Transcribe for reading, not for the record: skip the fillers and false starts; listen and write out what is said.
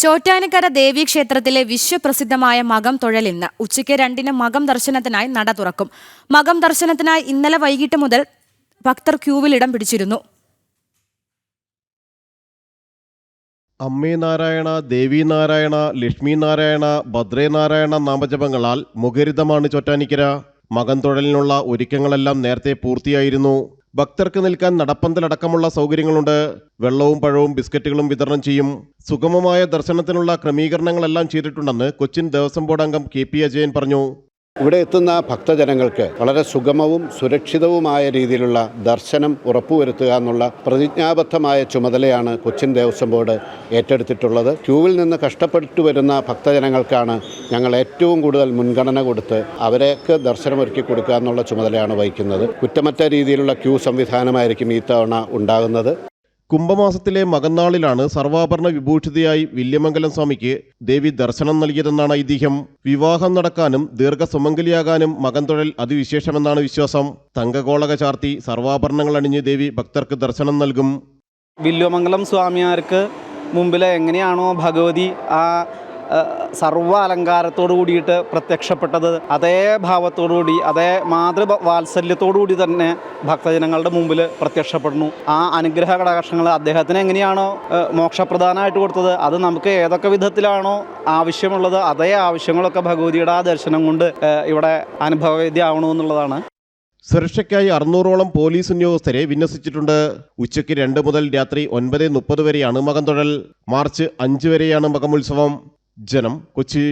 ചോറ്റാനിക്കര ദേവീക്ഷേത്രത്തിലെ വിശ്വപ്രസിദ്ധമായ മകം തൊഴൽ ഇന്ന് ഉച്ചയ്ക്ക് 2-ന് മകം ദർശനത്തിനായി നട തുറക്കും. മകം ദർശനത്തിനായി ഇന്നലെ വൈകിട്ട് മുതൽ ഭക്തർ ക്യൂവിൽ ഇടം പിടിച്ചിരുന്നു. അമ്മേ നാരായണ, ദേവി നാരായണ, ലക്ഷ്മി നാരായണ, ഭദ്രേ നാരായണ നാമജപങ്ങളാൽ മുഖരിതമാണ് ചോറ്റാനിക്കര. മകം തൊഴലിനുള്ള ഒരുക്കങ്ങളെല്ലാം നേരത്തെ പൂർത്തിയായിരുന്നു. ഭക്തർക്ക് നിൽക്കാൻ നടപ്പന്തലടക്കമുള്ള സൗകര്യങ്ങളുണ്ട്. വെള്ളവും പഴവും ബിസ്ക്കറ്റുകളും വിതരണം ചെയ്യും. സുഗമമായ ദർശനത്തിനുള്ള ക്രമീകരണങ്ങളെല്ലാം ചെയ്തിട്ടുണ്ടെന്ന് കൊച്ചിൻ ദേവസ്വം ബോർഡ് അംഗം KP അജയൻ പറഞ്ഞു. ഇവിടെ എത്തുന്ന ഭക്തജനങ്ങൾക്ക് വളരെ സുഗമവും സുരക്ഷിതവുമായ രീതിയിലുള്ള ദർശനം ഉറപ്പുവരുത്തുക എന്നുള്ള പ്രതിജ്ഞാബദ്ധമായ ചുമതലയാണ് കൊച്ചിൻ ദേവസ്വം ബോർഡ് ഏറ്റെടുത്തിട്ടുള്ളത്. ക്യൂവിൽ നിന്ന് കഷ്ടപ്പെട്ടു വരുന്ന ഭക്തജനങ്ങൾക്കാണ് ഞങ്ങൾ ഏറ്റവും കൂടുതൽ മുൻഗണന കൊടുത്ത് അവർക്ക് ദർശനമൊരുക്കി കൊടുക്കുക എന്നുള്ള ചുമതലയാണ് വഹിക്കുന്നത്. കുറ്റമറ്റ രീതിയിലുള്ള ക്യൂ സംവിധാനമായിരിക്കും ഈ തവണ ഉണ്ടാകുന്നത്. കുംഭമാസത്തിലെ മകന്നാളിലാണ് സർവാഭരണ വിഭൂഷിതയായി വില്യമംഗലം സ്വാമിക്ക് ദേവി ദർശനം നൽകിയതെന്നാണ് ഐതിഹ്യം. വിവാഹം നടക്കാനും ദീർഘസുമംഗലിയാകാനും മകം തൊഴൽ അതിവിശേഷമെന്നാണ് വിശ്വാസം. തങ്കകോളക ചാർത്തി സർവാഭരണങ്ങൾ അണിഞ്ഞ് ദേവി ഭക്തർക്ക് ദർശനം നൽകും. വില്യമംഗലം സ്വാമിയാർക്ക് മുമ്പിൽ എങ്ങനെയാണോ ഭഗവതി ആ സർവ്വ അലങ്കാരത്തോടു കൂടിയിട്ട് പ്രത്യക്ഷപ്പെട്ടത്, അതേ ഭാവത്തോടുകൂടി അതേ മാതൃവാത്സല്യത്തോടുകൂടി തന്നെ ഭക്തജനങ്ങളുടെ മുമ്പിൽ പ്രത്യക്ഷപ്പെടുന്നു. ആ അനുഗ്രഹ കടാക്ഷങ്ങൾ അദ്ദേഹത്തിന് എങ്ങനെയാണോ മോക്ഷപ്രധാനമായിട്ട് കൊടുത്തത്, അത് നമുക്ക് ഏതൊക്കെ വിധത്തിലാണോ ആവശ്യമുള്ളത് അതേ ആവശ്യങ്ങളൊക്കെ ഭഗവതിയുടെ ആ ദർശനം കൊണ്ട് ഇവിടെ അനുഭവവേദ്യമാവണമെന്നുള്ളതാണ്. സുരക്ഷയ്ക്കായി 600ഓളം പോലീസ് ഉദ്യോഗസ്ഥരെ വിന്യസിച്ചിട്ടുണ്ട്. ഉച്ചയ്ക്ക് 2 മുതൽ രാത്രി 9:30 വരെയാണ് മകം തൊഴൽ. മാർച്ച് 5 വരെയാണ് മകമുത്സവം. ജനം, കൊച്ചി.